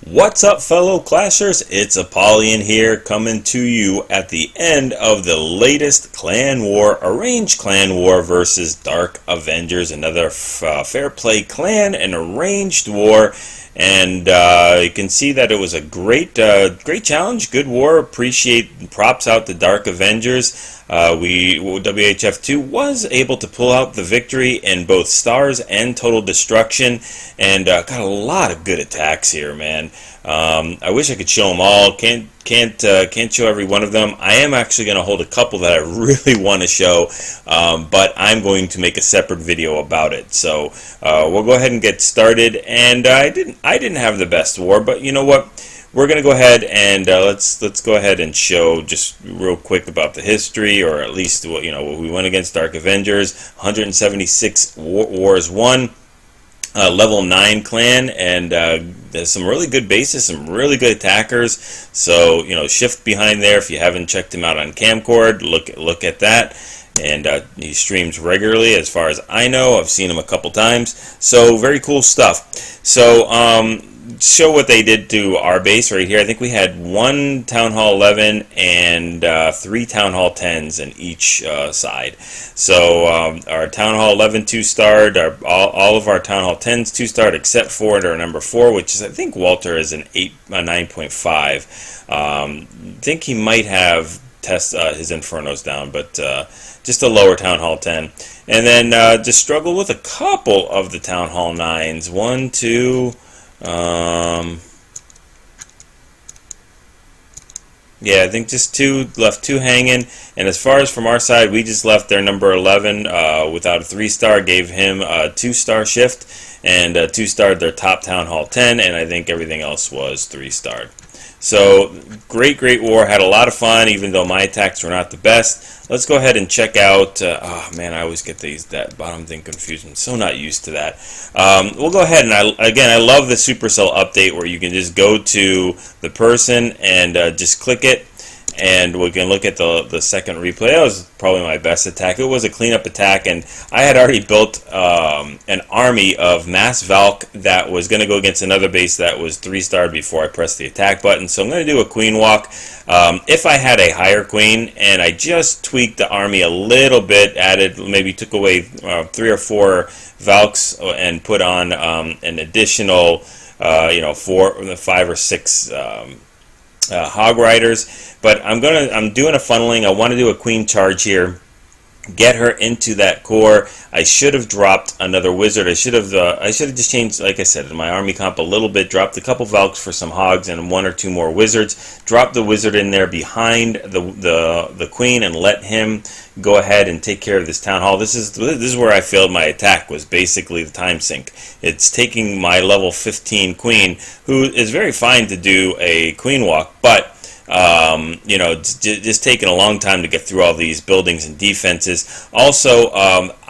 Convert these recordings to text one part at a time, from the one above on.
What's up, fellow Clashers? It's Apollyon here, coming to you at the end of the latest clan war, arranged clan war versus Darc Avengers, another fair play clan and arranged war. And you can see that it was a great challenge, good war. Appreciate props out to Darc Avengers. WHF2 was able to pull out the victory in both stars and total destruction, and got a lot of good attacks here, man. I wish I could show them all. Can't show every one of them. I am actually going to hold a couple that I really want to show, but I'm going to make a separate video about it. So we'll go ahead and get started. And I didn't have the best war, but you know what? We're going to go ahead and let's go ahead and show just real quick about the history, or at least what we went against Darc Avengers. 176 wars won. Level 9 clan, and there's some really good bases, some really good attackers. So shift behind there if you haven't checked him out on Camcord. Look at that. And he streams regularly, as far as I know. I've seen him a couple times. So very cool stuff. So show what they did to our base right here. I think we had 1 Town Hall 11 and 3 Town Hall 10s in each side. So our Town Hall 11 2-starred, all of our Town Hall 10s 2-starred, except for our number 4, which is, I think Walter is an 9.5. I think he might have test his Infernos down, but just a lower Town Hall 10. And then just struggle with a couple of the Town Hall 9s. 1, 2. Yeah, I think just left two hanging. And as far as from our side, we just left their number 11 without a 3-star, gave him a 2-star shift, and 2-starred their top Town Hall 10, and I think everything else was 3-starred. So great war, had a lot of fun, even though my attacks were not the best. Let's go ahead and check out, oh man, I always get that bottom thing confused. I'm so not used to that. We'll go ahead, and I love the SuperCell update where you can just go to the person and just click it, and we can look at the second replay. That was probably my best attack. It was a cleanup attack, and I had already built an army of Mass Valk that was going to go against another base that was 3-starred before I pressed the attack button. So I'm going to do a queen walk. If I had a higher queen, and I just tweaked the army a little bit, maybe took away 3 or 4 Valks and put on an additional 4, 5 or 6 Hog Riders. But I'm doing a funneling. I want to do a queen charge here, get her into that core. I should have dropped another wizard. I should have just changed, like I said, my army comp a little bit. Dropped a couple Valks for some Hogs and 1 or 2 more wizards. Dropped the wizard in there behind the queen and let him go ahead and take care of this town hall. This is where I failed my attack, was basically the time sink. It's taking my level 15 queen, who is very fine to do a queen walk, but it's just taking a long time to get through all these buildings and defenses. Also,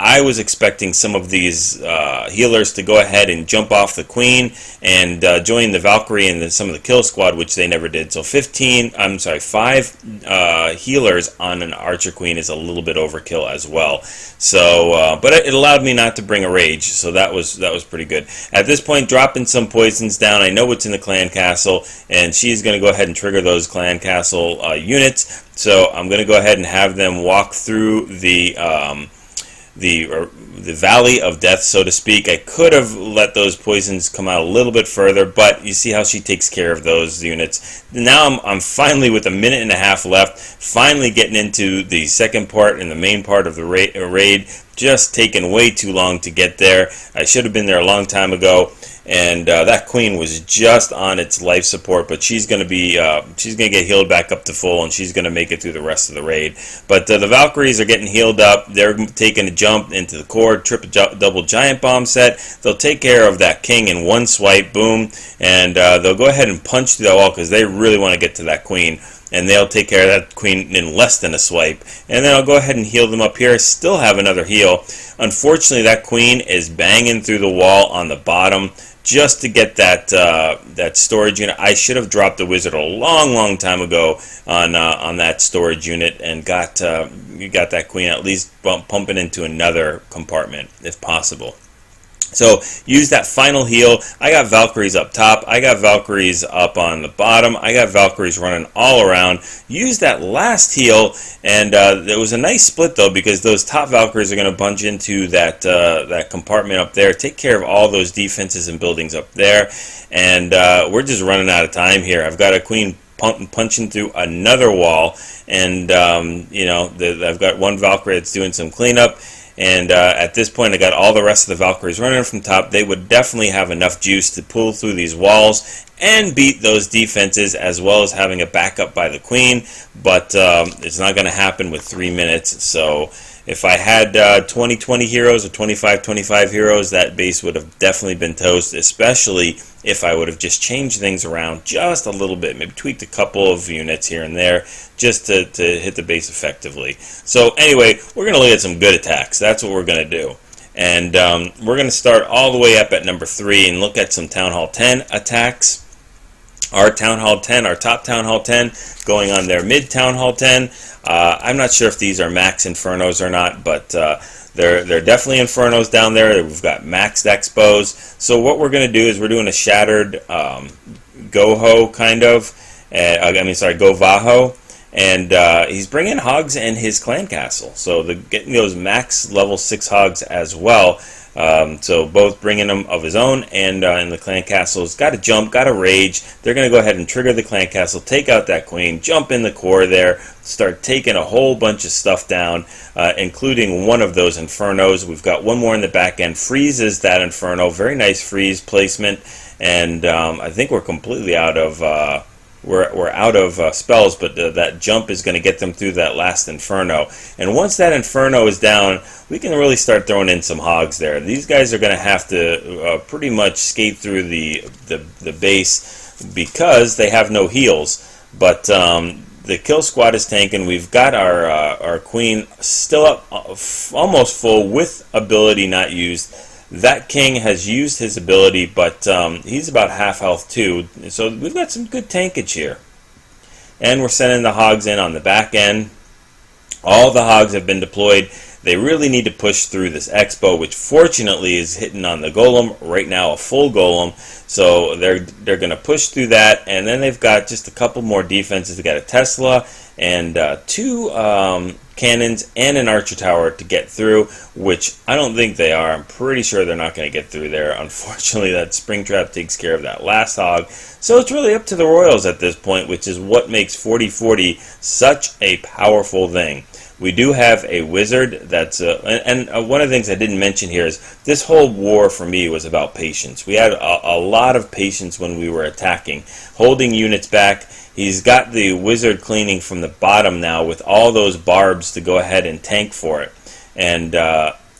I was expecting some of these healers to go ahead and jump off the queen and join the Valkyrie and then some of the kill squad, which they never did. So 5 healers on an archer queen is a little bit overkill as well. So, but it allowed me not to bring a rage, so that was pretty good. At this point, dropping some poisons down. I know what's in the clan castle, and she's going to go ahead and trigger those clan castle units. So I'm going to go ahead and have them walk through the valley of death, so to speak. I could have let those poisons come out a little bit further, but you see how she takes care of those units. Now I'm finally, with a minute and a half left, finally getting into the second part and the main part of the raid. Just taken way too long to get there. I should have been there a long time ago. And that queen was just on its life support, but she's going to get healed back up to full, and she's going to make it through the rest of the raid. But the Valkyries are getting healed up. They're taking a jump into the core, double giant bomb set. They'll take care of that king in one swipe, boom, and they'll go ahead and punch through that wall because they really want to get to that queen. And they'll take care of that queen in less than a swipe. And then I'll go ahead and heal them up here. Still have another heal. Unfortunately, that queen is banging through the wall on the bottom just to get that storage unit. I should have dropped the wizard a long time ago on that storage unit and got that queen at least pumping into another compartment if possible. So use that final heal. I got Valkyries up top. I got Valkyries up on the bottom. I got Valkyries running all around. Use that last heal, and it was a nice split though, because those top Valkyries are going to bunch into that that compartment up there. Take care of all those defenses and buildings up there, and we're just running out of time here. I've got a queen punching through another wall, and you know, I've got one Valkyrie that's doing some cleanup. And at this point, I got all the rest of the Valkyries running from top. They would definitely have enough juice to pull through these walls and beat those defenses, as well as having a backup by the queen. But it's not going to happen with 3 minutes. So if I had 20-20 heroes or 25-25 heroes, that base would have definitely been toast, especially if I would have just changed things around just a little bit, maybe tweaked a couple of units here and there just to hit the base effectively. So anyway, we're going to look at some good attacks. That's what we're going to do. And we're going to start all the way up at number 3 and look at some Town Hall 10 attacks. Our Town Hall 10, our top Town Hall 10, going on their mid Town Hall 10. I'm not sure if these are max Infernos or not, but they're definitely Infernos down there. We've got maxed Expos. So what we're going to do is we're doing a shattered GoHo kind of. GoVaHo. And he's bringing Hogs and his clan castle. So getting those max level 6 Hogs as well. So both bringing them of his own, and in the clan castle's got to jump, got to rage. They're going to go ahead and trigger the clan castle, take out that queen, jump in the core there, start taking a whole bunch of stuff down, including one of those Infernos. We've got one more in the back end, freezes that Inferno. Very nice freeze placement, and I think we're completely out of we're out of spells, but that jump is going to get them through that last Inferno. And once that Inferno is down, we can really start throwing in some Hogs there. These guys are going to have to pretty much skate through the base because they have no heals. But the kill squad is tanking. We've got our queen still up almost full with ability not used. That king has used his ability, but he's about half health too. So we've got some good tankage here. And we're sending the Hogs in on the back end. All the Hogs have been deployed. They really need to push through this Expo, which fortunately is hitting on the Golem right now, a full Golem. So they're going to push through that, and then they've got just a couple more defenses. They've got a Tesla and 2 cannons and an archer tower to get through, which I don't think they are. I'm pretty sure they're not going to get through there. Unfortunately, that Springtrap takes care of that last Hog. So it's really up to the Royals at this point, which is what makes 40-40 such a powerful thing. We do have a wizard that's one of the things I didn't mention here is this whole war for me was about patience. We had a lot of patience when we were attacking, holding units back. He's got the wizard cleaning from the bottom now with all those barbs to go ahead and tank for it. And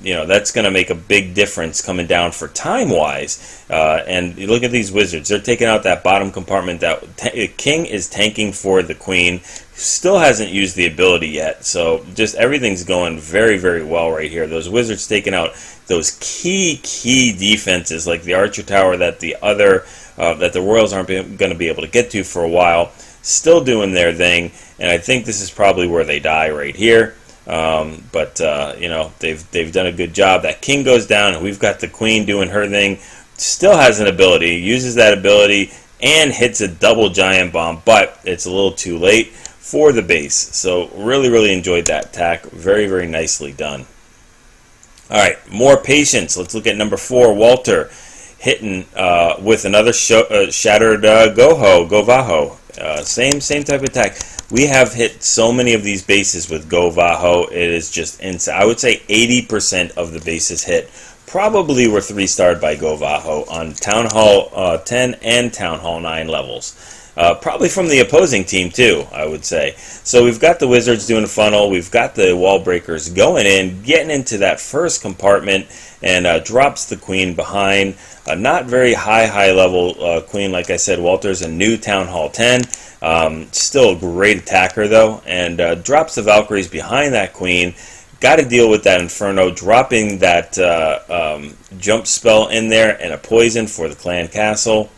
you know, that's going to make a big difference coming down for time-wise. And you look at these wizards. They're taking out that bottom compartment. That king is tanking for the queen. Still hasn't used the ability yet. So just everything's going very, very well right here. Those wizards taking out those key defenses like the archer tower that the Royals aren't going to be able to get to for a while. Still doing their thing. And I think this is probably where they die right here. But you know, they've done a good job. That king goes down, and we've got the queen doing her thing. Still has an ability, uses that ability, and hits a double giant bomb, but it's a little too late for the base. So really enjoyed that attack. Very, very nicely done. All right, more patience. Let's look at number 4, Walter, hitting with another shattered GoVaHo. Same type of attack. We have hit so many of these bases with GoVaHo. It is just insane. I would say 80% of the bases hit probably were 3-starred by GoVaHo on Town Hall 10 and Town Hall 9 levels. Probably from the opposing team too, I would say. So we've got the wizards doing a funnel. We've got the wall breakers going in, getting into that first compartment, and drops the queen behind. Not very high level queen, like I said. Walter's a new Town Hall 10. Still a great attacker though, and drops the Valkyries behind that queen. Got to deal with that Inferno, dropping that jump spell in there and a poison for the clan castle.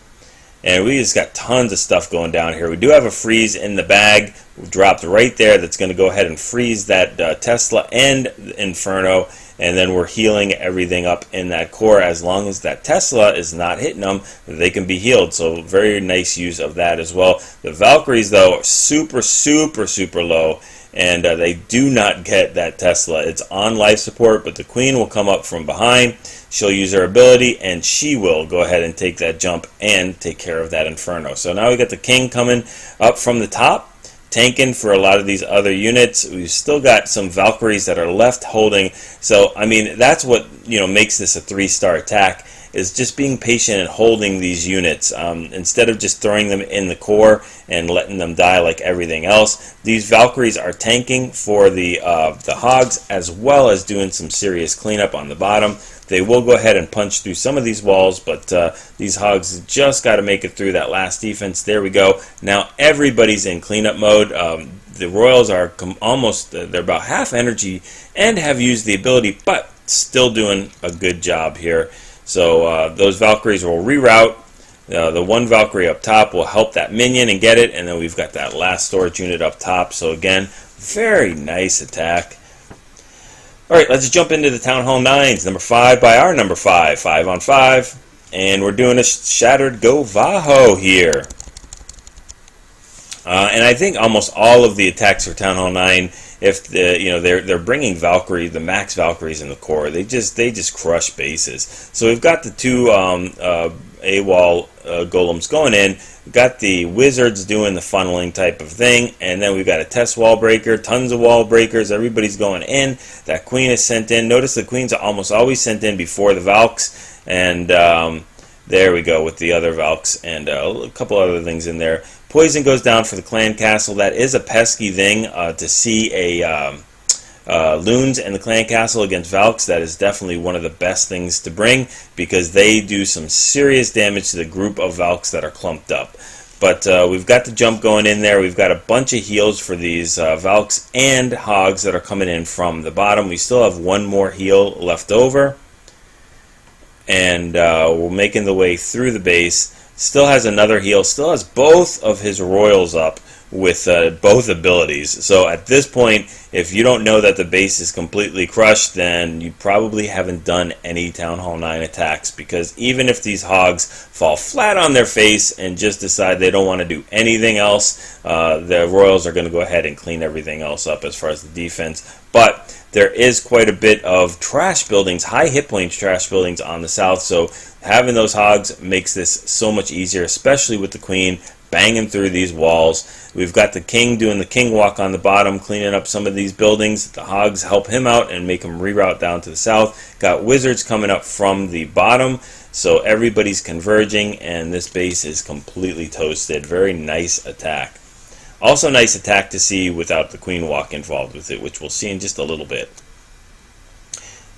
And we just got tons of stuff going down here. We do have a freeze in the bag. We dropped right there. That's going to go ahead and freeze that Tesla and Inferno. and then we're healing everything up in that core. As long as that Tesla is not hitting them, they can be healed. So very nice use of that as well. The Valkyries, though, are super, super, super low, and they do not get that Tesla. It's on life support, but the Queen will come up from behind. She'll use her ability, and she will go ahead and take that jump and take care of that Inferno. So now we got the King coming up from the top, tanking for a lot of these other units. We've still got some Valkyries that are left holding. So, I mean, that's what, you know, makes this a 3-star attack, is just being patient and holding these units instead of just throwing them in the core and letting them die like everything else. These Valkyries are tanking for the Hogs, as well as doing some serious cleanup on the bottom. They will go ahead and punch through some of these walls, but these Hogs just got to make it through that last defense. There we go. Now everybody's in cleanup mode. The Royals are almost, they're about half energy and have used the ability, but still doing a good job here. So those Valkyries will reroute. The one Valkyrie up top will help that minion and get it, and then we've got that last storage unit up top. So again, very nice attack. Alright, let's jump into the Town Hall 9s. Number 5 by our number 5. 5 on 5. And we're doing a shattered GoVaHo here. And I think almost all of the attacks for Town Hall 9, if they're bringing Valkyrie, the max Valkyries in the core, they just crush bases. So we've got the two AWOL golems going in. We've got the wizards doing the funneling type of thing, and then we've got a test wall breaker, tons of wall breakers. Everybody's going in. That queen is sent in. Notice the queens are almost always sent in before the Valks, and there we go with the other Valks and a couple other things in there. Poison goes down for the clan castle. That is a pesky thing to see a Loons in the clan castle against Valks. That is definitely one of the best things to bring, because they do some serious damage to the group of Valks that are clumped up. But we've got the jump going in there. We've got a bunch of heals for these Valks and Hogs that are coming in from the bottom. We still have one more heal left over, and we're making the way through the base. Still has another heal, still has both of his Royals up with both abilities. So at this point, if you don't know that the base is completely crushed, then you probably haven't done any Town Hall 9 attacks, because even if these Hogs fall flat on their face and just decide they don't want to do anything else, the Royals are going to go ahead and clean everything else up as far as the defense. But there is quite a bit of trash buildings, high hit points trash buildings on the south, so having those Hogs makes this so much easier, especially with the Queen banging through these walls. We've got the King doing the King walk on the bottom, cleaning up some of these buildings. The Hogs help him out and make him reroute down to the south. Got Wizards coming up from the bottom, so everybody's converging, and this base is completely toasted. Very nice attack. Also nice attack to see without the Queen walk involved with it, which we'll see in just a little bit.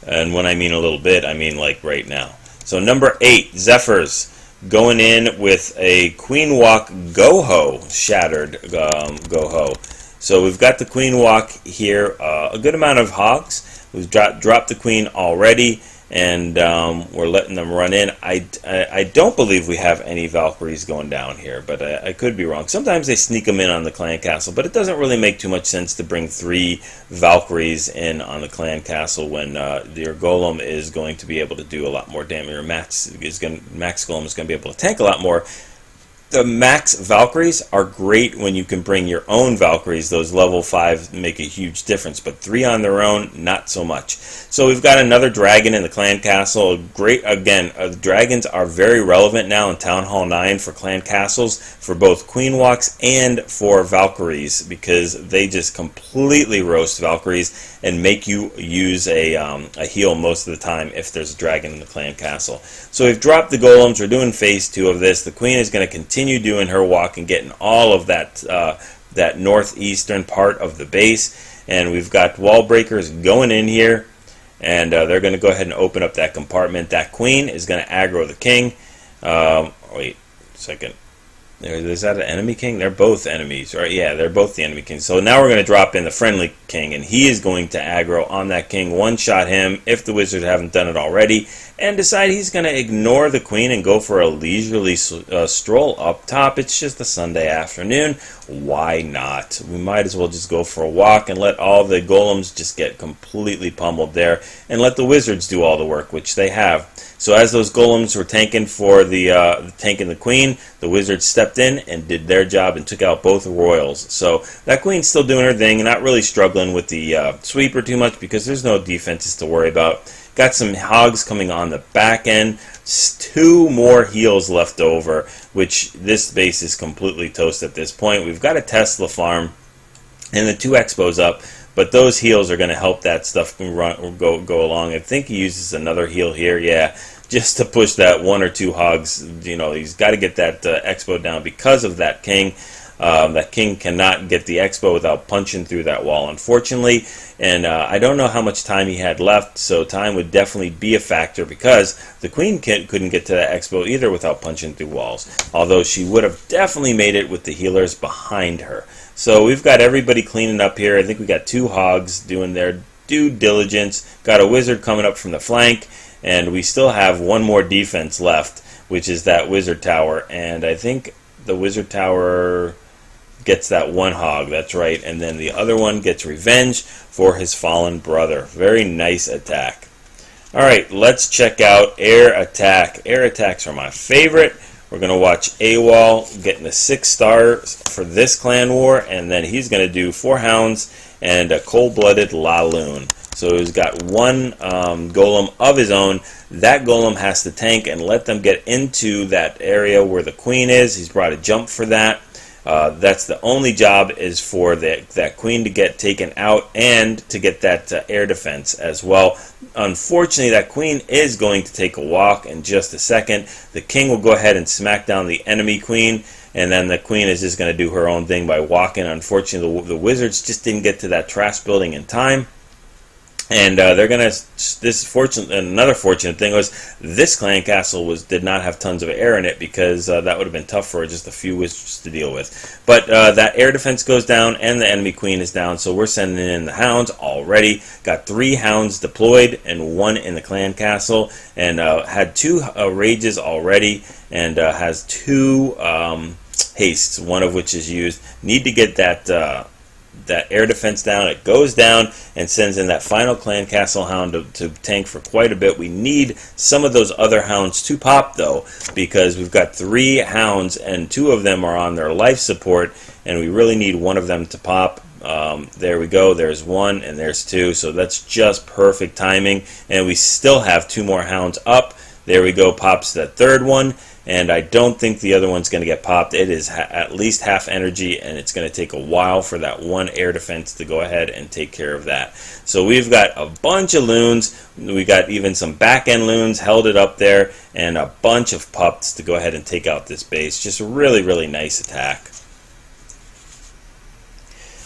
And when I mean a little bit, I mean like right now. So number 8, Zephyrs, going in with a Queen Walk GoHo, shattered GoHo. So we've got the Queen Walk here, a good amount of Hogs. We've dropped the Queen already, and we're letting them run in. I don't believe we have any Valkyries going down here, but I could be wrong. Sometimes they sneak them in on the clan castle, but it doesn't really make too much sense to bring 3 Valkyries in on the clan castle when your golem is going to be able to do a lot more damage, or max golem is going to be able to tank a lot more. The max Valkyries are great when you can bring your own Valkyries. Those level 5 make a huge difference, but 3 on their own, not so much. So we've got another dragon in the clan castle. Great, again, dragons are very relevant now in Town Hall 9 for clan castles, for both Queen Walks and for Valkyries, because they just completely roast Valkyries and make you use a heal most of the time if there's a dragon in the clan castle. So we've dropped the golems. We're doing phase 2 of this. The Queen is going to continue doing her walk and getting all of that that northeastern part of the base, and we've got wall breakers going in here, and they're going to go ahead and open up that compartment. That Queen is going to aggro the King. Wait a second. Is that an enemy king? They're both enemies, right? Yeah, they're both the enemy kings. So now we're going to drop in the friendly king, and he is going to aggro on that king, one-shot him if the wizards haven't done it already, and decide he's going to ignore the queen and go for a leisurely stroll up top. It's just a Sunday afternoon. Why not? We might as well just go for a walk and let all the golems just get completely pummeled there, and let the wizards do all the work, which they have. So as those golems were tanking for tanking the queen, the wizards stepped in and did their job and took out both royals. So that queen's still doing her thing, not really struggling with the sweeper too much because there's no defenses to worry about. Got some hogs coming on the back end. 2 more heals left over, which this base is completely toast at this point. We've got a Tesla farm and the 2 expos up. But those heals are going to help that stuff go along. I think he uses another heal here, yeah, just to push that 1 or 2 hogs. You know, he's got to get that expo down because of that king. That king cannot get the expo without punching through that wall, unfortunately. And I don't know how much time he had left, so time would definitely be a factor because the queen couldn't get to that expo either without punching through walls. Although she would have definitely made it with the healers behind her. So we've got everybody cleaning up here. I think we got 2 hogs doing their due diligence. Got a wizard coming up from the flank, and we still have 1 more defense left, which is that wizard tower. And I think the wizard tower gets that 1 hog, that's right, and then the other one gets revenge for his fallen brother. Very nice attack. Alright, let's check out air attack. Air attacks are my favorite. We're going to watch AWOL getting the 6 stars for this clan war, and then he's going to do 4 hounds and a cold-blooded LaLoon. So he's got 1 golem of his own. That golem has to tank and let them get into that area where the queen is. He's brought a jump for that. That's the only job, is for that queen to get taken out and to get that air defense as well. Unfortunately, that queen is going to take a walk in just a second. The king will go ahead and smack down the enemy queen, and then the queen is just going to do her own thing by walking. Unfortunately, the wizards just didn't get to that trash building in time. And they're gonna. Another fortunate thing was this clan castle did not have tons of air in it because that would have been tough for just a few wizards to deal with. But that air defense goes down and the enemy queen is down, so we're sending in the hounds already. Got 3 hounds deployed and 1 in the clan castle, and had 2 rages already, and has 2 hastes, 1 of which is used. Need to get that air defense down. It goes down and sends in that final clan castle hound to tank for quite a bit. We need some of those other hounds to pop though, because we've got 3 hounds and 2 of them are on their life support, and we really need 1 of them to pop. There we go, there's 1 and there's 2, so that's just perfect timing, and we still have 2 more hounds up. There we go, pops that 3rd one, and I don't think the other one's going to get popped. It is at least half energy, and it's going to take a while for that 1 air defense to go ahead and take care of that. So we've got a bunch of loons. We got even some back-end loons held it up there, and a bunch of pups to go ahead and take out this base. Just a really, really nice attack.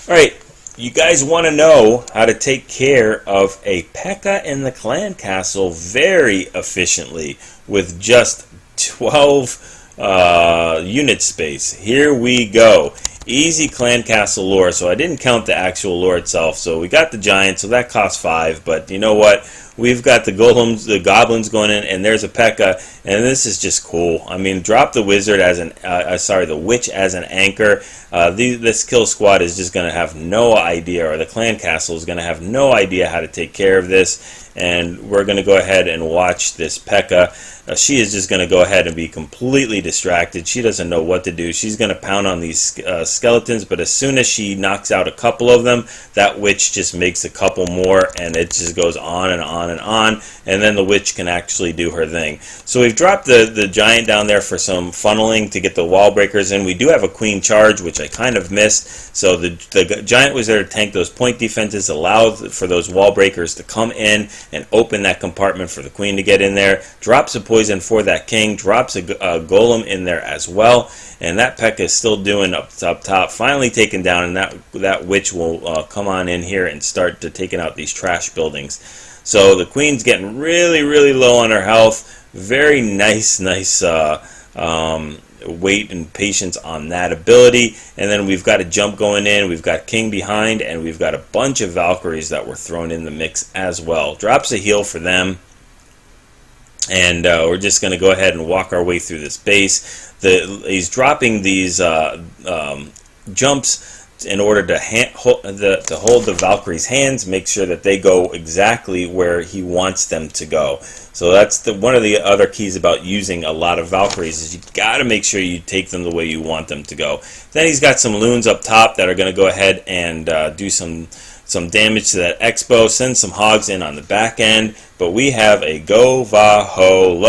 Alright, you guys want to know how to take care of a P.E.K.K.A. in the clan castle very efficiently with just 12 unit space. Here we go. Easy clan castle lore. So I didn't count the actual lore itself. So we got the giant, so that costs 5. But you know what? We've got the golems, the goblins going in, and there's a P.E.K.K.A. And this is just cool. I mean, drop the wizard as an, the witch as an anchor. This kill squad is just going to have no idea, or the clan castle is going to have no idea how to take care of this. And we're going to go ahead and watch this P.E.K.K.A. She is just going to go ahead and be completely distracted. She doesn't know what to do. She's going to pound on these skeletons, but as soon as she knocks out a couple of them, that witch just makes a couple more, and it just goes on and on and on, and then the witch can actually do her thing. So we've dropped the giant down there for some funneling to get the wall breakers in. We do have a queen charge, which I kind of missed, so the giant was there to tank those point defenses, allowed for those wall breakers to come in and open that compartment for the queen to get in there. Drops a poison for that king, drops a golem in there as well, and that P.E.K.K.A. is still doing up top, finally taken down, and that witch will come on in here and start to taking out these trash buildings. So the queen's getting really, really low on her health. Very nice wait and patience on that ability. And then we've got a jump going in, we've got King behind, and we've got a bunch of Valkyries that were thrown in the mix as well. Drops a heal for them. And we're just going to go ahead and walk our way through this base. He's dropping these jumps in order to hold the Valkyrie's hands, make sure that they go exactly where he wants them to go. So that's one of the other keys about using a lot of Valkyries, is you got to make sure you take them the way you want them to go. Then he's got some loons up top that are going to go ahead and do some damage to that Expo, send some hogs in on the back end, but we have a GoVaHo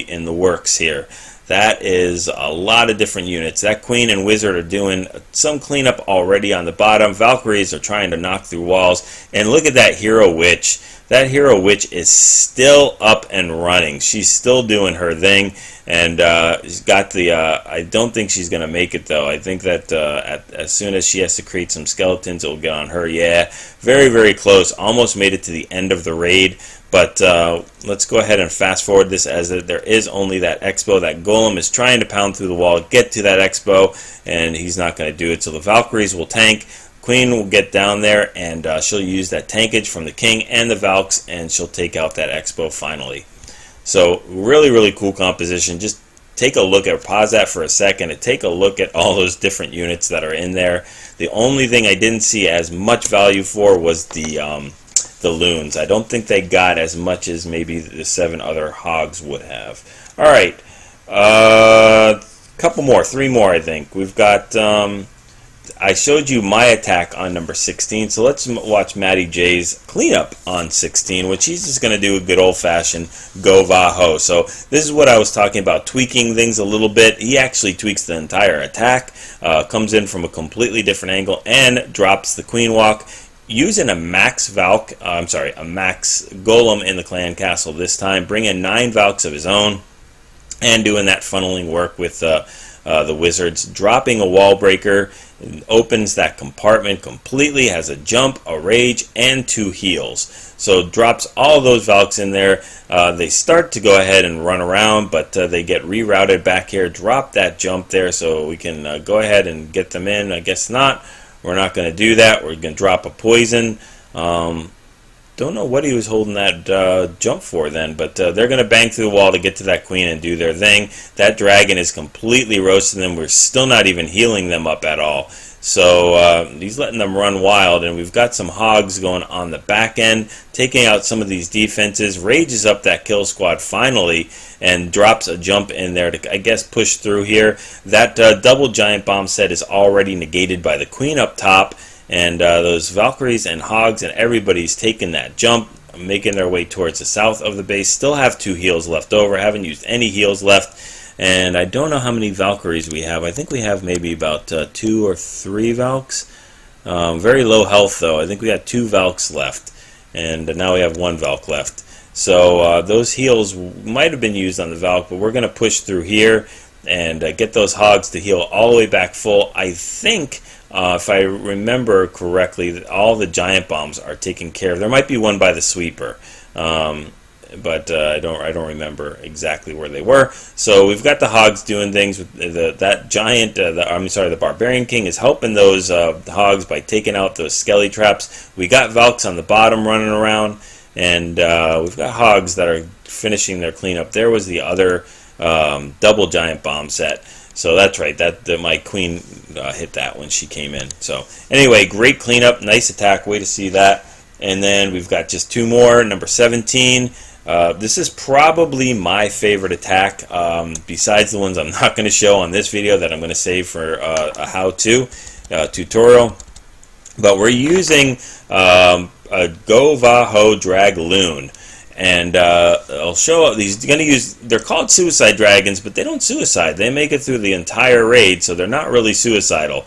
in the works here. That is a lot of different units. That Queen and Wizard are doing some cleanup already on the bottom. Valkyries are trying to knock through walls. And look at that Hero Witch. That Hero Witch is still up and running. She's still doing her thing. And she's got the... I don't think she's going to make it, though. I think that as soon as she has to create some skeletons, it will get on her. Yeah, very, very close. Almost made it to the end of the raid. But let's go ahead and fast forward this, as there is only that Expo. That Golem is trying to pound through the wall, get to that Expo, and he's not going to do it. So the Valkyries will tank. Queen will get down there, and she'll use that tankage from the King and the Valks, and she'll take out that Expo finally. So really, really cool composition. Just take a look at, pause that for a second, and take a look at all those different units that are in there. The only thing I didn't see as much value for was the loons. I don't think they got as much as maybe the 7 other hogs would have. Alright, couple more, 3 more I think. We've got, I showed you my attack on number 16, so let's watch Matty J's cleanup on 16, which he's just going to do a good old-fashioned GoVaHo. So this is what I was talking about, tweaking things a little bit. He actually tweaks the entire attack, comes in from a completely different angle, and drops the Queen Walk, using a max Valk, a max Golem in the clan castle this time, bringing 9 Valks of his own, and doing that funneling work with the Wizards, dropping a wall breaker, opens that compartment completely, has a jump, a rage, and 2 heals. So drops all those Valks in there. They start to go ahead and run around, but they get rerouted back here. Drop that jump there so we can go ahead and get them in. I guess not. We're not going to do that. We're going to drop a poison. Don't know what he was holding that jump for then, but they're going to bang through the wall to get to that Queen and do their thing. That dragon is completely roasting them. We're still not even healing them up at all. So he's letting them run wild, and we've got some hogs going on the back end, taking out some of these defenses. Rages up that kill squad finally, and drops a jump in there to, I guess, push through here. That double giant bomb set is already negated by the Queen up top, and those Valkyries and hogs and everybody's taking that jump, making their way towards the south of the base. Still have 2 heals left over. Haven't used any heals left. And I don't know how many Valkyries we have. I think we have maybe about 2 or 3 Valks. Very low health, though. I think we got 2 Valks left. And now we have 1 Valk left. So those heals might have been used on the Valk, but we're going to push through here and get those hogs to heal all the way back full. I think, if I remember correctly, all the giant bombs are taken care of. There might be one by the sweeper. But I don't remember exactly where they were. So we've got the hogs doing things with that giant. The Barbarian King is helping those hogs by taking out those skelly traps. We got Valks on the bottom running around, and we've got hogs that are finishing their cleanup. There was the other double giant bomb set. So that's right. That my Queen hit that when she came in. So anyway, great cleanup, nice attack. Way to see that. And then we've got just 2 more. Number 17. This is probably my favorite attack, besides the ones I'm not going to show on this video that I'm going to save for a how-to tutorial. But we're using a GoVaHo GoDragHoLoon, and I'll show these. Going to use. They're called suicide dragons, but they don't suicide. They make it through the entire raid, so they're not really suicidal.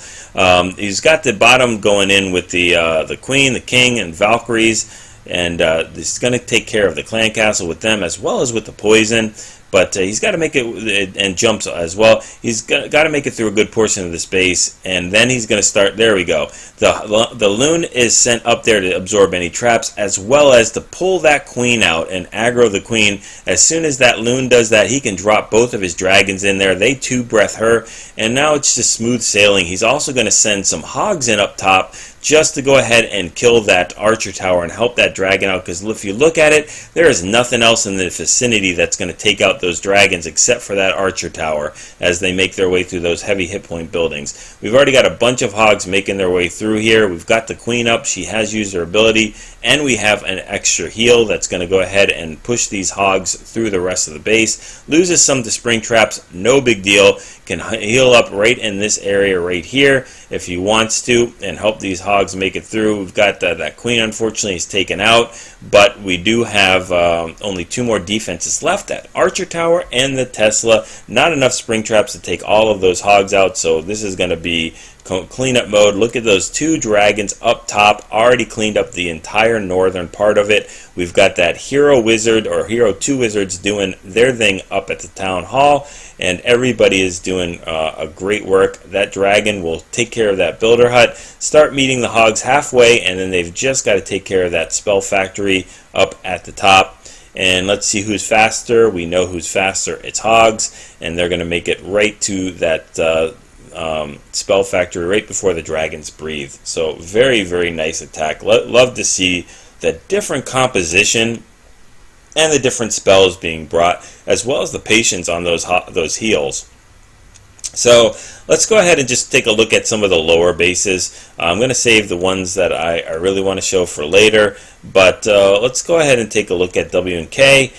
He's got the bottom going in with the Queen, the King, and Valkyries. And this is going to take care of the clan castle with them, as well as with the poison. but he's got to make it, and jumps as well. He's got to make it through a good portion of the space, and then he's going to start. There we go. The loon is sent up there to absorb any traps, as well as to pull that queen out and aggro the queen. As soon as that loon does that, he can drop both of his dragons in there. They two-breath her, and now it's just smooth sailing. He's also going to send some hogs in up top, just to go ahead and kill that archer tower and help that dragon out, because if you look at it, there is nothing else in the vicinity that's going to take out those dragons except for that archer tower as they make their way through those heavy hit point buildings. We've already got a bunch of hogs making their way through here. We've got the queen up. She has used her ability, and we have an extra heal that's going to go ahead and push these hogs through the rest of the base. Loses some to spring traps, no big deal. Can heal up right in this area right here if he wants to and help these hogs make it through. We've got that queen, unfortunately, is taken out, but we do have only 2 more defenses left, that archer tower and the Tesla. Not enough spring traps to take all of those hogs out, so this is going to be cleanup mode. Look at those 2 dragons up top, already cleaned up the entire northern part of it. We've got that hero wizard, or hero 2 wizards, doing their thing up at the town hall, and everybody is doing a great work. That dragon will take care of that builder hut, start meeting the hogs halfway, and then they've just got to take care of that spell factory up at the top. And let's see who's faster. We know who's faster. It's hogs, and they're going to make it right to that spell factory right before the dragons breathe. So very, very nice attack. Love to see the different composition and the different spells being brought, as well as the patience on those heals. So let's go ahead and just take a look at some of the lower bases. I'm going to save the ones that I really want to show for later, but let's go ahead and take a look at W&K.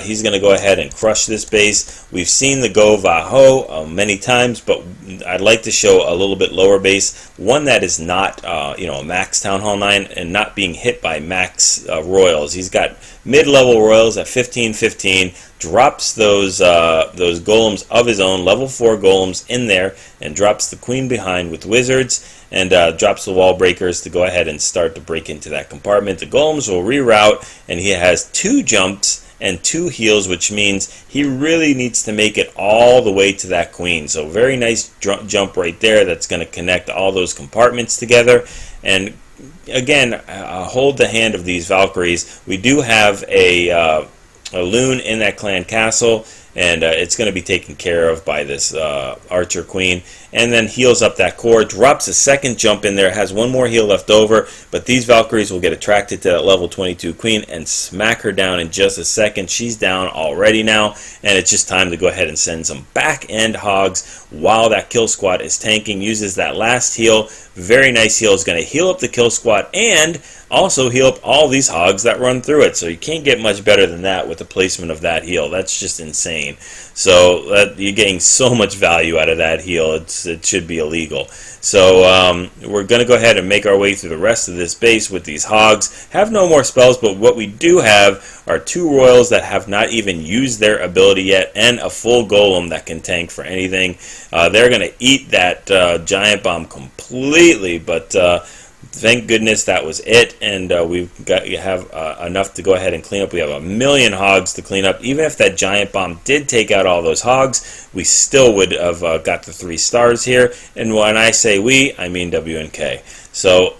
He's going to go ahead and crush this base. We've seen the GoVaHo many times, but I'd like to show a little bit lower base, one that is not a max Town Hall 9 and not being hit by max royals. He's got mid-level royals at 15-15, drops those golems of his own, level 4 golems in there, and drops the queen behind with wizards, and drops the wall breakers to go ahead and start to break into that compartment. The golems will reroute, and he has 2 jumps and 2 heals, which means he really needs to make it all the way to that queen. So very nice jump right there. That's going to connect all those compartments together. And again, hold the hand of these Valkyries. We do have a loon in that clan castle, and it's going to be taken care of by this archer queen, and then heals up that core, drops a 2nd jump in there, has 1 more heal left over, but these Valkyries will get attracted to that level 22 queen and smack her down in just a second. She's down already now, and it's just time to go ahead and send some back end hogs while that kill squad is tanking. Uses that last heal, very nice heal, is going to heal up the kill squad and also heal up all these hogs that run through it. So you can't get much better than that with the placement of that heal. That's just insane. So you're getting so much value out of that heal. It should be illegal. So we're going to go ahead and make our way through the rest of this base with these hogs. Have no more spells, but what we do have are 2 royals that have not even used their ability yet, and a full golem that can tank for anything. They're going to eat that giant bomb completely, but thank goodness that was it, and you have enough to go ahead and clean up. We have 1 million hogs to clean up. Even if that giant bomb did take out all those hogs, we still would have got the 3 stars here. And when I say we, I mean W&K. So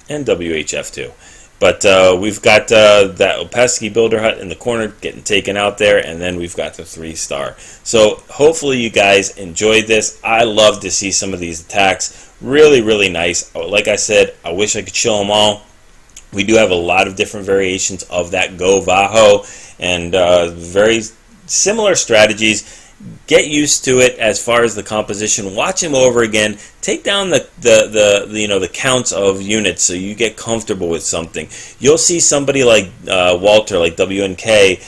and WHF2. But we've got that pesky builder hut in the corner getting taken out there, and then we've got the 3-star. So hopefully you guys enjoyed this. I love to see some of these attacks. Really, really nice. Like I said, I wish I could show them all. We do have a lot of different variations of that GoVaHo, and very similar strategies. Get used to it as far as the composition. Watch him over again. Take down the counts of units so you get comfortable with something. You'll see somebody like Walter, like W&K,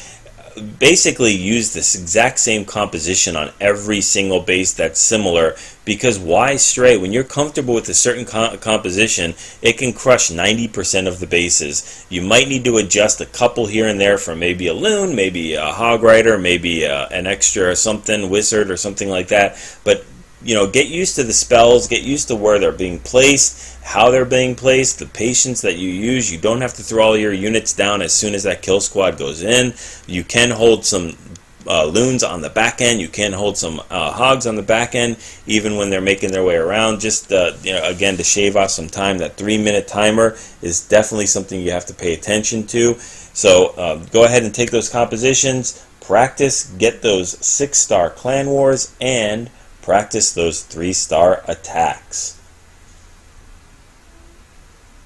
basically use this exact same composition on every single base that's similar, because why stray? When you're comfortable with a certain composition, it can crush 90% of the bases. You might need to adjust a couple here and there for maybe a loon, maybe a hog rider, maybe an extra something, wizard or something like that, but get used to the spells, get used to where they're being placed, how they're being placed, the patience that you use. You don't have to throw all your units down as soon as that kill squad goes in. You can hold some loons on the back end. You can hold some hogs on the back end, even when they're making their way around. Just again, to shave off some time. That 3-minute timer is definitely something you have to pay attention to. So go ahead and take those compositions, practice, get those 6-star clan wars, and practice those 3-star attacks.